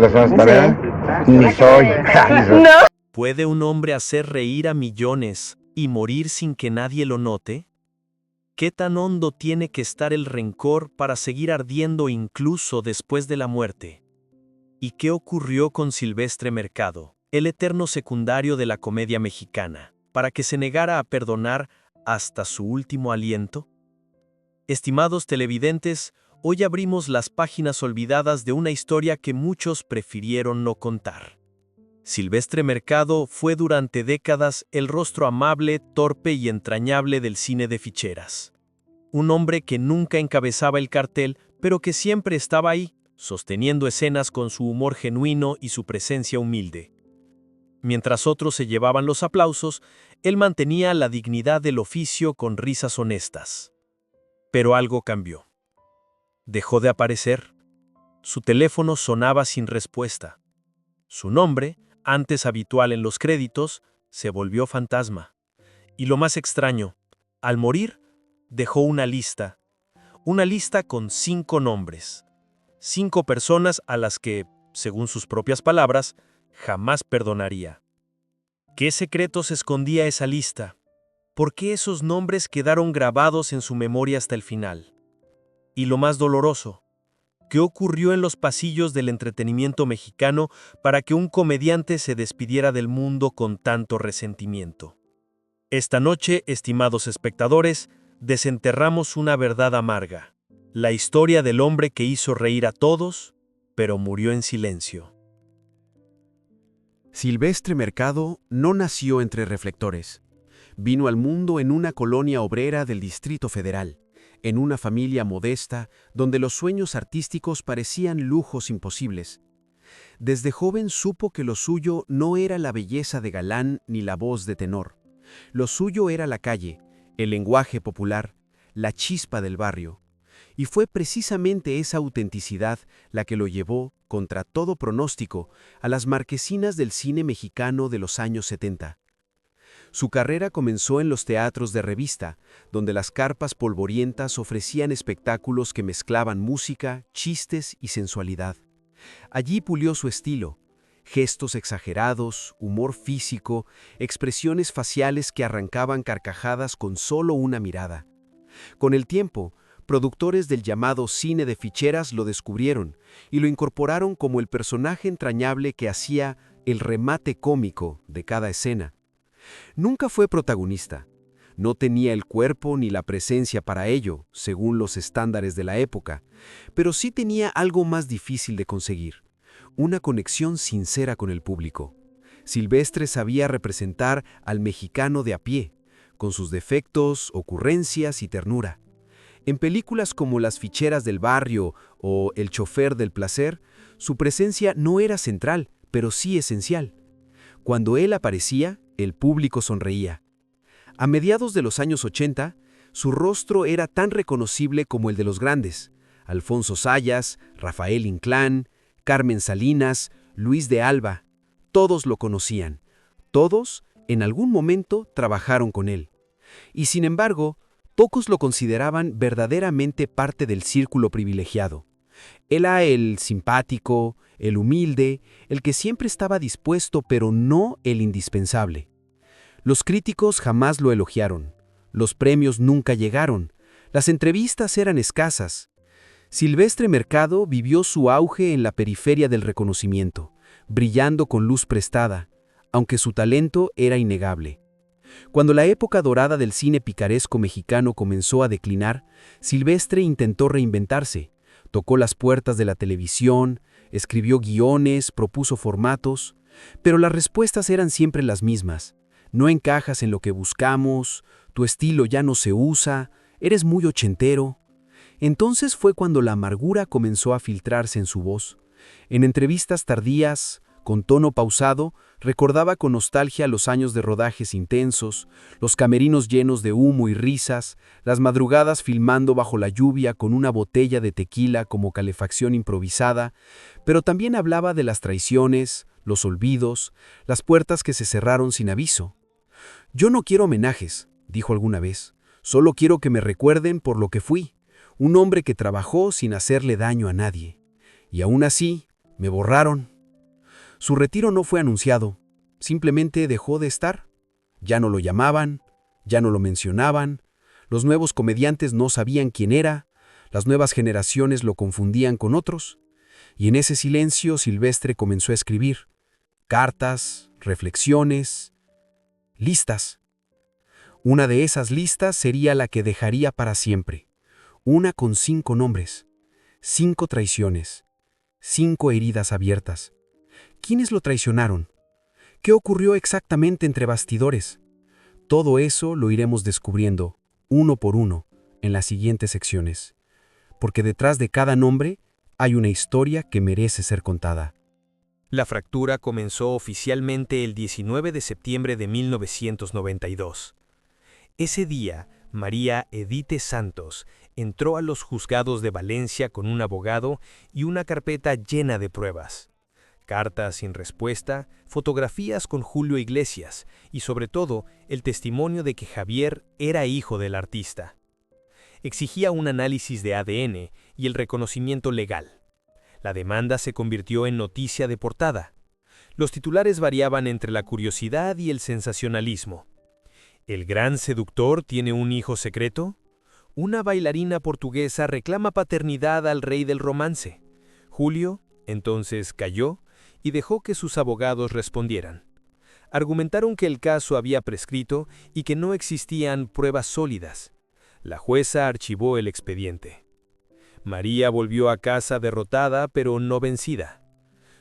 hacer las tareas? Ni soy. No. ¿Puede un hombre hacer reír a millones y morir sin que nadie lo note? ¿Qué tan hondo tiene que estar el rencor para seguir ardiendo incluso después de la muerte? ¿Y qué ocurrió con Silvestre Mercado, el eterno secundario de la comedia mexicana, para que se negara a perdonar hasta su último aliento? Estimados televidentes, hoy abrimos las páginas olvidadas de una historia que muchos prefirieron no contar. Silvestre Mercado fue durante décadas el rostro amable, torpe y entrañable del cine de ficheras. Un hombre que nunca encabezaba el cartel, pero que siempre estaba ahí, sosteniendo escenas con su humor genuino y su presencia humilde. Mientras otros se llevaban los aplausos, él mantenía la dignidad del oficio con risas honestas. Pero algo cambió. Dejó de aparecer. Su teléfono sonaba sin respuesta. Su nombre, antes habitual en los créditos, se volvió fantasma. Y lo más extraño, al morir, dejó una lista con 5 nombres. 5 personas a las que, según sus propias palabras, jamás perdonaría. ¿Qué secretos escondía esa lista? ¿Por qué esos nombres quedaron grabados en su memoria hasta el final? Y lo más doloroso, ¿qué ocurrió en los pasillos del entretenimiento mexicano para que un comediante se despidiera del mundo con tanto resentimiento? Esta noche, estimados espectadores, desenterramos una verdad amarga. La historia del hombre que hizo reír a todos, pero murió en silencio. Silvestre Mercado no nació entre reflectores. Vino al mundo en una colonia obrera del Distrito Federal, en una familia modesta donde los sueños artísticos parecían lujos imposibles. Desde joven supo que lo suyo no era la belleza de galán ni la voz de tenor. Lo suyo era la calle, el lenguaje popular, la chispa del barrio. Y fue precisamente esa autenticidad la que lo llevó, contra todo pronóstico, a las marquesinas del cine mexicano de los años 70. Su carrera comenzó en los teatros de revista, donde las carpas polvorientas ofrecían espectáculos que mezclaban música, chistes y sensualidad. Allí pulió su estilo, gestos exagerados, humor físico, expresiones faciales que arrancaban carcajadas con solo una mirada. Con el tiempo, productores del llamado cine de ficheras lo descubrieron y lo incorporaron como el personaje entrañable que hacía el remate cómico de cada escena. Nunca fue protagonista. No tenía el cuerpo ni la presencia para ello, según los estándares de la época, pero sí tenía algo más difícil de conseguir: una conexión sincera con el público. Silvestre sabía representar al mexicano de a pie, con sus defectos, ocurrencias y ternura. En películas como Las ficheras del barrio o El chofer del placer, su presencia no era central, pero sí esencial. Cuando él aparecía, el público sonreía. A mediados de los años 80, su rostro era tan reconocible como el de los grandes: Alfonso Sayas, Rafael Inclán, Carmen Salinas, Luis de Alba. Todos lo conocían. Todos, en algún momento, trabajaron con él. Y sin embargo, pocos lo consideraban verdaderamente parte del círculo privilegiado. Él era el simpático, el humilde, el que siempre estaba dispuesto, pero no el indispensable. Los críticos jamás lo elogiaron. Los premios nunca llegaron. Las entrevistas eran escasas. Silvestre Mercado vivió su auge en la periferia del reconocimiento, brillando con luz prestada, aunque su talento era innegable. Cuando la época dorada del cine picaresco mexicano comenzó a declinar, Silvestre intentó reinventarse. Tocó las puertas de la televisión, escribió guiones, propuso formatos, pero las respuestas eran siempre las mismas. No encajas en lo que buscamos, tu estilo ya no se usa, eres muy ochentero. Entonces fue cuando la amargura comenzó a filtrarse en su voz. En entrevistas tardías, con tono pausado, recordaba con nostalgia los años de rodajes intensos, los camerinos llenos de humo y risas, las madrugadas filmando bajo la lluvia con una botella de tequila como calefacción improvisada, pero también hablaba de las traiciones, los olvidos, las puertas que se cerraron sin aviso. «Yo no quiero homenajes», dijo alguna vez, «solo quiero que me recuerden por lo que fui, un hombre que trabajó sin hacerle daño a nadie. Y aún así, Me borraron. Su retiro no fue anunciado, simplemente dejó de estar. Ya no lo llamaban, ya no lo mencionaban, los nuevos comediantes no sabían quién era, las nuevas generaciones lo confundían con otros, y en ese silencio Silvestre comenzó a escribir cartas, reflexiones, listas. Una de esas listas sería la que dejaría para siempre, una con 5 nombres, 5 traiciones, 5 heridas abiertas. ¿Quiénes lo traicionaron? ¿Qué ocurrió exactamente entre bastidores? Todo eso lo iremos descubriendo, uno por uno, en las siguientes secciones, porque detrás de cada nombre hay una historia que merece ser contada. La fractura comenzó oficialmente el 19 de septiembre de 1992. Ese día, María Edite Santos entró a los juzgados de Valencia con un abogado y una carpeta llena de pruebas. Cartas sin respuesta, fotografías con Julio Iglesias y sobre todo el testimonio de que Javier era hijo del artista. Exigía un análisis de ADN y el reconocimiento legal. La demanda se convirtió en noticia de portada. Los titulares variaban entre la curiosidad y el sensacionalismo. ¿El gran seductor tiene un hijo secreto? Una bailarina portuguesa reclama paternidad al rey del romance. Julio, entonces, calló y dejó que sus abogados respondieran. Argumentaron que el caso había prescrito y que no existían pruebas sólidas. La jueza archivó el expediente. María volvió a casa derrotada pero no vencida.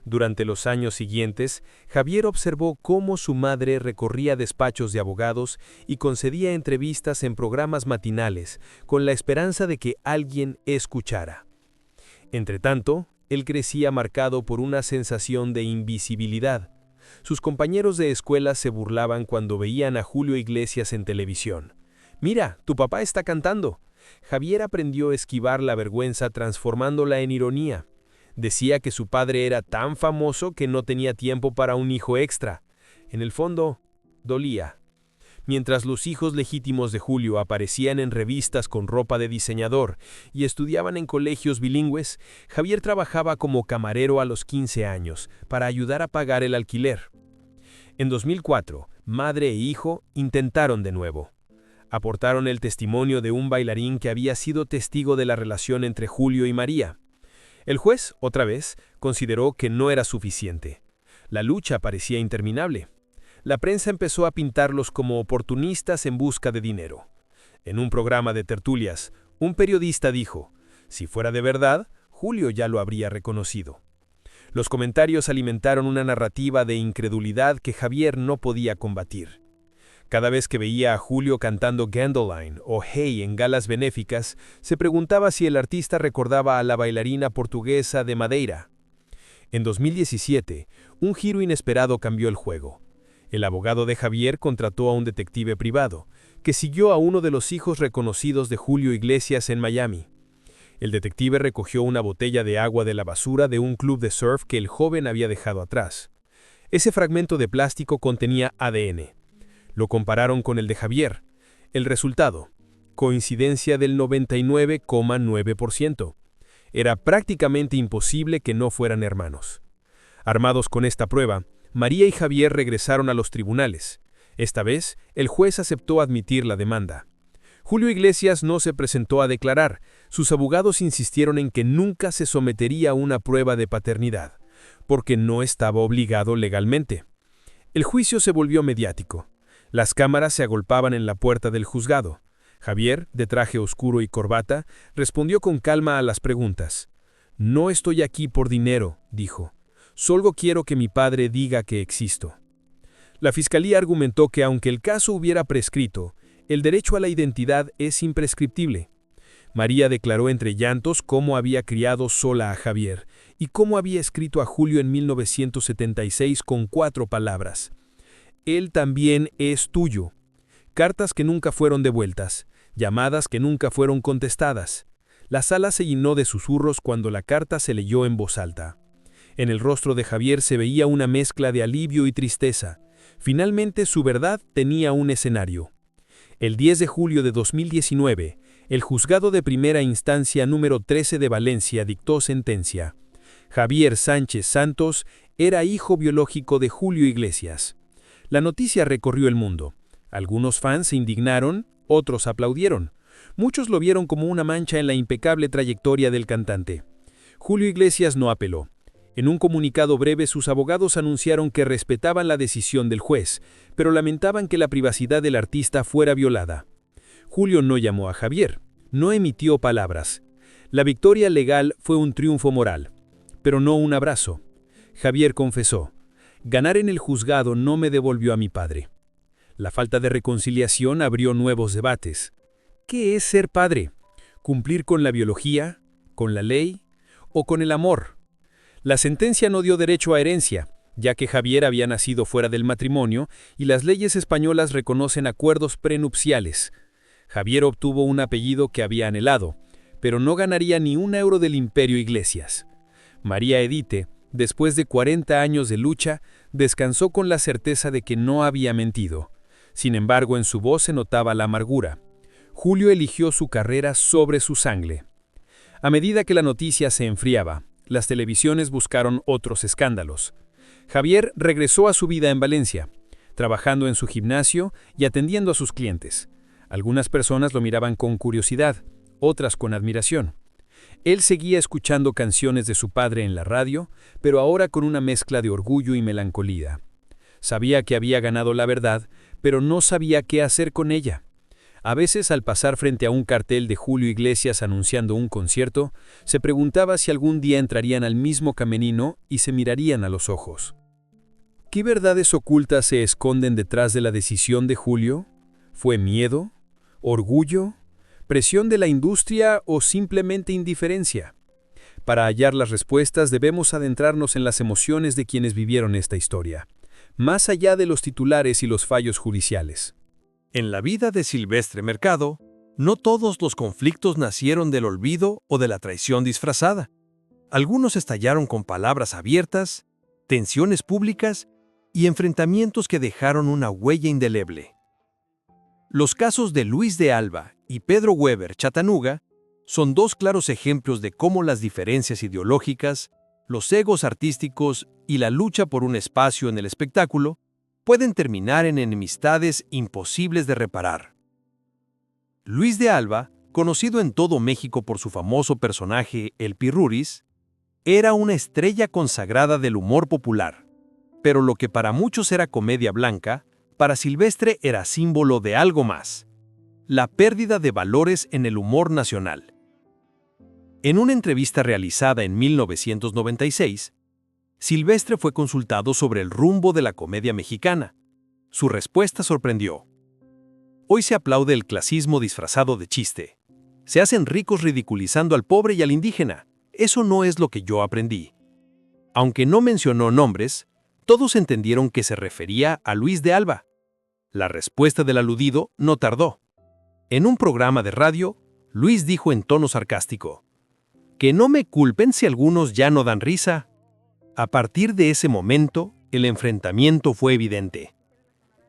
Durante los años siguientes, Javier observó cómo su madre recorría despachos de abogados y concedía entrevistas en programas matinales con la esperanza de que alguien escuchara. Entretanto, él crecía marcado por una sensación de invisibilidad. Sus compañeros de escuela se burlaban cuando veían a Julio Iglesias en televisión. «Mira, tu papá está cantando». Javier aprendió a esquivar la vergüenza transformándola en ironía. Decía que su padre era tan famoso que no tenía tiempo para un hijo extra. En el fondo, dolía. Mientras los hijos legítimos de Julio aparecían en revistas con ropa de diseñador y estudiaban en colegios bilingües, Javier trabajaba como camarero a los 15 años para ayudar a pagar el alquiler. En 2004, madre e hijo intentaron de nuevo. Aportaron el testimonio de un bailarín que había sido testigo de la relación entre Julio y María. El juez, otra vez, consideró que no era suficiente. La lucha parecía interminable. La prensa empezó a pintarlos como oportunistas en busca de dinero. En un programa de tertulias, un periodista dijo, si fuera de verdad, Julio ya lo habría reconocido. Los comentarios alimentaron una narrativa de incredulidad que Javier no podía combatir. Cada vez que veía a Julio cantando Gwendoline o Hey en galas benéficas, se preguntaba si el artista recordaba a la bailarina portuguesa de Madeira. En 2017, un giro inesperado cambió el juego. El abogado de Javier contrató a un detective privado, que siguió a uno de los hijos reconocidos de Julio Iglesias en Miami. El detective recogió una botella de agua de la basura de un club de surf que el joven había dejado atrás. Ese fragmento de plástico contenía ADN. Lo compararon con el de Javier. El resultado, coincidencia del 99,9%. Era prácticamente imposible que no fueran hermanos. Armados con esta prueba, María y Javier regresaron a los tribunales. Esta vez, el juez aceptó admitir la demanda. Julio Iglesias no se presentó a declarar. Sus abogados insistieron en que nunca se sometería a una prueba de paternidad, porque no estaba obligado legalmente. El juicio se volvió mediático. Las cámaras se agolpaban en la puerta del juzgado. Javier, de traje oscuro y corbata, respondió con calma a las preguntas. «No estoy aquí por dinero», dijo. «Solo quiero que mi padre diga que existo». La fiscalía argumentó que aunque el caso hubiera prescrito, el derecho a la identidad es imprescriptible. María declaró entre llantos cómo había criado sola a Javier y cómo había escrito a Julio en 1976 con 4 palabras. Él también es tuyo. Cartas que nunca fueron devueltas, llamadas que nunca fueron contestadas. La sala se llenó de susurros cuando la carta se leyó en voz alta. En el rostro de Javier se veía una mezcla de alivio y tristeza. Finalmente su verdad tenía un escenario. El 10 de julio de 2019, el juzgado de primera instancia número 13 de Valencia dictó sentencia. Javier Sánchez Santos era hijo biológico de Julio Iglesias. La noticia recorrió el mundo. Algunos fans se indignaron, otros aplaudieron. Muchos lo vieron como una mancha en la impecable trayectoria del cantante. Julio Iglesias no apeló. En un comunicado breve, sus abogados anunciaron que respetaban la decisión del juez, pero lamentaban que la privacidad del artista fuera violada. Julio no llamó a Javier, no emitió palabras. La victoria legal fue un triunfo moral, pero no un abrazo. Javier confesó: ganar en el juzgado no me devolvió a mi padre. La falta de reconciliación abrió nuevos debates. ¿Qué es ser padre? ¿Cumplir con la biología, con la ley o con el amor? La sentencia no dio derecho a herencia, ya que Javier había nacido fuera del matrimonio y las leyes españolas reconocen acuerdos prenupciales. Javier obtuvo un apellido que había anhelado, pero no ganaría ni un euro del Imperio Iglesias. María Edite, después de 40 años de lucha, descansó con la certeza de que no había mentido. Sin embargo, en su voz se notaba la amargura. Julio eligió su carrera sobre su sangre. A medida que la noticia se enfriaba, las televisiones buscaron otros escándalos. Javier regresó a su vida en Valencia, trabajando en su gimnasio y atendiendo a sus clientes. Algunas personas lo miraban con curiosidad, otras con admiración. Él seguía escuchando canciones de su padre en la radio, pero ahora con una mezcla de orgullo y melancolía. Sabía que había ganado la verdad, pero no sabía qué hacer con ella. A veces, al pasar frente a un cartel de Julio Iglesias anunciando un concierto, se preguntaba si algún día entrarían al mismo camerino y se mirarían a los ojos. ¿Qué verdades ocultas se esconden detrás de la decisión de Julio? ¿Fue miedo? ¿Orgullo? ¿Presión de la industria o simplemente indiferencia? Para hallar las respuestas debemos adentrarnos en las emociones de quienes vivieron esta historia, más allá de los titulares y los fallos judiciales. En la vida de Silvestre Mercado, no todos los conflictos nacieron del olvido o de la traición disfrazada. Algunos estallaron con palabras abiertas, tensiones públicas y enfrentamientos que dejaron una huella indeleble. Los casos de Luis de Alba y Pedro Weber Chatanuga son dos claros ejemplos de cómo las diferencias ideológicas, los egos artísticos y la lucha por un espacio en el espectáculo pueden terminar en enemistades imposibles de reparar. Luis de Alba, conocido en todo México por su famoso personaje El Pirruris, era una estrella consagrada del humor popular, pero lo que para muchos era comedia blanca, para Silvestre era símbolo de algo más: la pérdida de valores en el humor nacional. En una entrevista realizada en 1996, Silvestre fue consultado sobre el rumbo de la comedia mexicana. Su respuesta sorprendió. Hoy se aplaude el clasismo disfrazado de chiste. Se hacen ricos ridiculizando al pobre y al indígena. Eso no es lo que yo aprendí. Aunque no mencionó nombres, todos entendieron que se refería a Luis de Alba. La respuesta del aludido no tardó. En un programa de radio, Luis dijo en tono sarcástico: «Que no me culpen si algunos ya no dan risa». A partir de ese momento, el enfrentamiento fue evidente.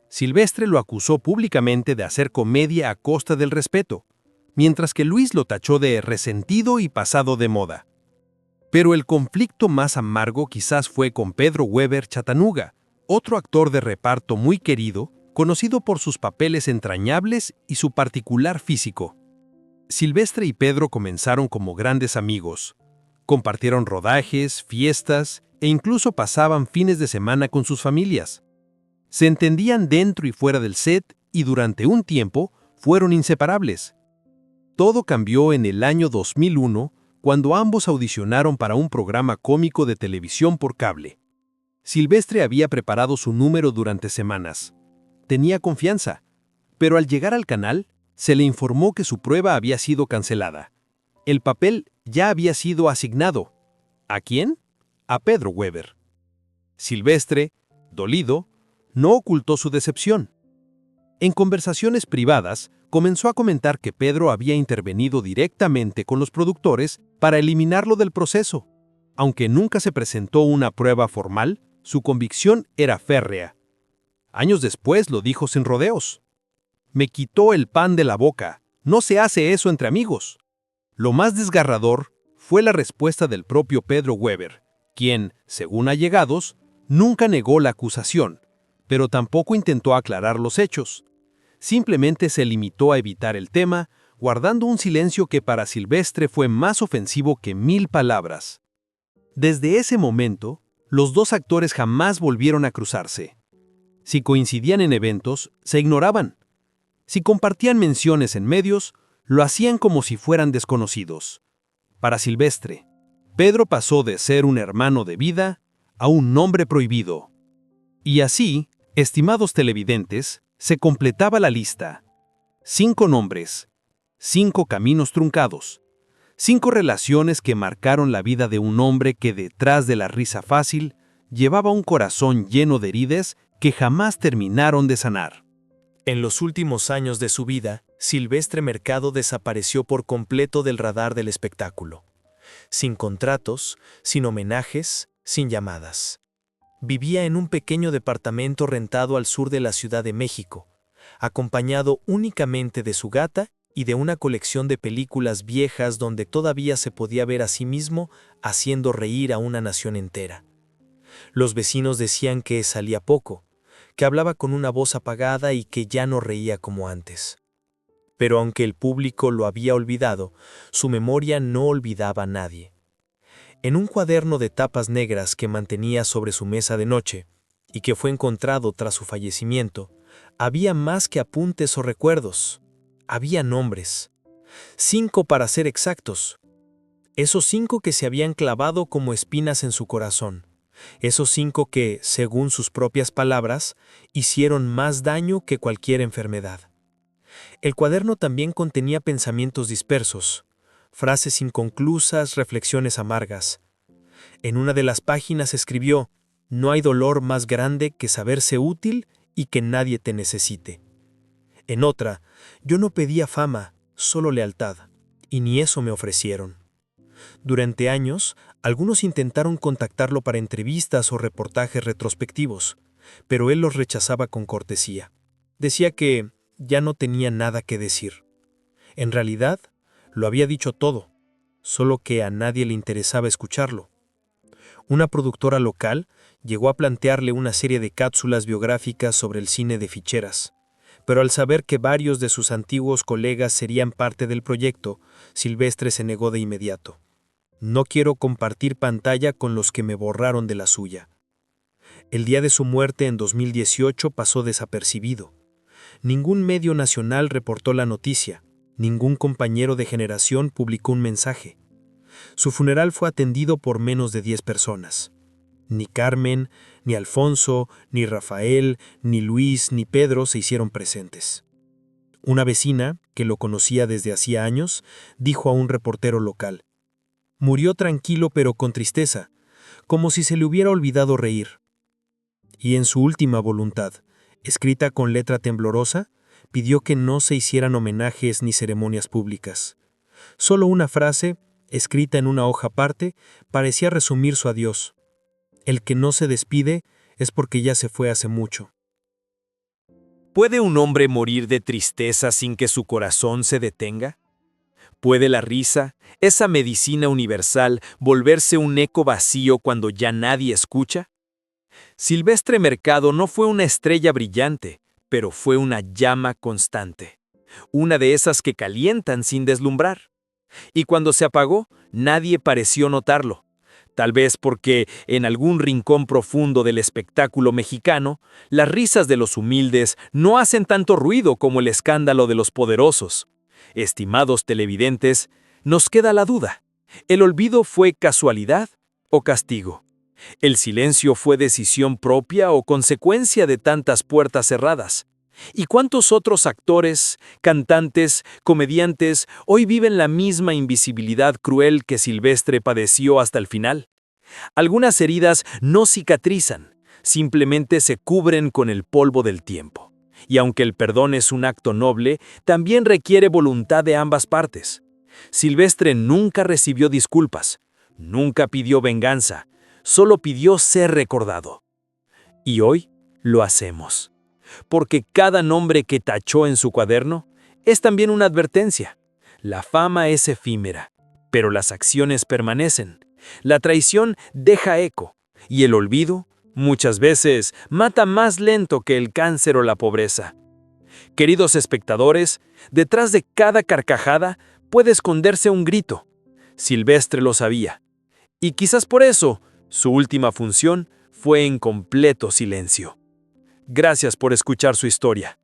Silvestre lo acusó públicamente de hacer comedia a costa del respeto, mientras que Luis lo tachó de resentido y pasado de moda. Pero el conflicto más amargo quizás fue con Pedro Weber Chatanuga, otro actor de reparto muy querido, conocido por sus papeles entrañables y su particular físico. Silvestre y Pedro comenzaron como grandes amigos. Compartieron rodajes, fiestas e incluso pasaban fines de semana con sus familias. Se entendían dentro y fuera del set y durante un tiempo fueron inseparables. Todo cambió en el año 2001, cuando ambos audicionaron para un programa cómico de televisión por cable. Silvestre había preparado su número durante semanas. Tenía confianza, pero al llegar al canal, se le informó que su prueba había sido cancelada. El papel ya había sido asignado. ¿A quién? A Pedro Weber. Silvestre, dolido, no ocultó su decepción. En conversaciones privadas, comenzó a comentar que Pedro había intervenido directamente con los productores para eliminarlo del proceso. Aunque nunca se presentó una prueba formal, su convicción era férrea. Años después lo dijo sin rodeos: «Me quitó el pan de la boca. No se hace eso entre amigos». Lo más desgarrador fue la respuesta del propio Pedro Weber, quien, según allegados, nunca negó la acusación, pero tampoco intentó aclarar los hechos. Simplemente se limitó a evitar el tema, guardando un silencio que para Silvestre fue más ofensivo que 1000 palabras. Desde ese momento, los dos actores jamás volvieron a cruzarse. Si coincidían en eventos, se ignoraban. Si compartían menciones en medios, lo hacían como si fueran desconocidos. Para Silvestre, Pedro pasó de ser un hermano de vida a un nombre prohibido. Y así, estimados televidentes, se completaba la lista. 5 nombres, 5 caminos truncados, 5 relaciones que marcaron la vida de un hombre que detrás de la risa fácil llevaba un corazón lleno de heridas que jamás terminaron de sanar. En los últimos años de su vida, Silvestre Mercado desapareció por completo del radar del espectáculo. Sin contratos, sin homenajes, sin llamadas. Vivía en un pequeño departamento rentado al sur de la Ciudad de México, acompañado únicamente de su gata y de una colección de películas viejas donde todavía se podía ver a sí mismo haciendo reír a una nación entera. Los vecinos decían que salía poco, que hablaba con una voz apagada y que ya no reía como antes. Pero aunque el público lo había olvidado, su memoria no olvidaba a nadie. En un cuaderno de tapas negras que mantenía sobre su mesa de noche, y que fue encontrado tras su fallecimiento, había más que apuntes o recuerdos. Había nombres. 5 para ser exactos. Esos 5 que se habían clavado como espinas en su corazón. Esos 5 que, según sus propias palabras, hicieron más daño que cualquier enfermedad. El cuaderno también contenía pensamientos dispersos, frases inconclusas, reflexiones amargas. En una de las páginas escribió: «No hay dolor más grande que saberse útil y que nadie te necesite». En otra: «Yo no pedía fama, solo lealtad, y ni eso me ofrecieron». Durante años, algunos intentaron contactarlo para entrevistas o reportajes retrospectivos, pero él los rechazaba con cortesía. Decía que ya no tenía nada que decir. En realidad, lo había dicho todo, solo que a nadie le interesaba escucharlo. Una productora local llegó a plantearle una serie de cápsulas biográficas sobre el cine de ficheras, pero al saber que varios de sus antiguos colegas serían parte del proyecto, Silvestre se negó de inmediato. «No quiero compartir pantalla con los que me borraron de la suya». El día de su muerte en 2018 pasó desapercibido. Ningún medio nacional reportó la noticia, ningún compañero de generación publicó un mensaje. Su funeral fue atendido por menos de 10 personas. Ni Carmen, ni Alfonso, ni Rafael, ni Luis, ni Pedro se hicieron presentes. Una vecina, que lo conocía desde hacía años, dijo a un reportero local: «Murió tranquilo pero con tristeza, como si se le hubiera olvidado reír». Y en su última voluntad, escrita con letra temblorosa, pidió que no se hicieran homenajes ni ceremonias públicas. Solo una frase, escrita en una hoja aparte, parecía resumir su adiós: «El que no se despide es porque ya se fue hace mucho». ¿Puede un hombre morir de tristeza sin que su corazón se detenga? ¿Puede la risa, esa medicina universal, volverse un eco vacío cuando ya nadie escucha? Silvestre Mercado no fue una estrella brillante, pero fue una llama constante. Una de esas que calientan sin deslumbrar. Y cuando se apagó, nadie pareció notarlo. Tal vez porque, en algún rincón profundo del espectáculo mexicano, las risas de los humildes no hacen tanto ruido como el escándalo de los poderosos. Estimados televidentes, nos queda la duda. ¿El olvido fue casualidad o castigo? ¿El silencio fue decisión propia o consecuencia de tantas puertas cerradas? ¿Y cuántos otros actores, cantantes, comediantes hoy viven la misma invisibilidad cruel que Silvestre padeció hasta el final? Algunas heridas no cicatrizan, simplemente se cubren con el polvo del tiempo. Y aunque el perdón es un acto noble, también requiere voluntad de ambas partes. Silvestre nunca recibió disculpas, nunca pidió venganza, solo pidió ser recordado. Y hoy lo hacemos. Porque cada nombre que tachó en su cuaderno es también una advertencia. La fama es efímera, pero las acciones permanecen. La traición deja eco, y el olvido, muchas veces, mata más lento que el cáncer o la pobreza. Queridos espectadores, detrás de cada carcajada puede esconderse un grito. Silvestre lo sabía. Y quizás por eso, su última función fue en completo silencio. Gracias por escuchar su historia.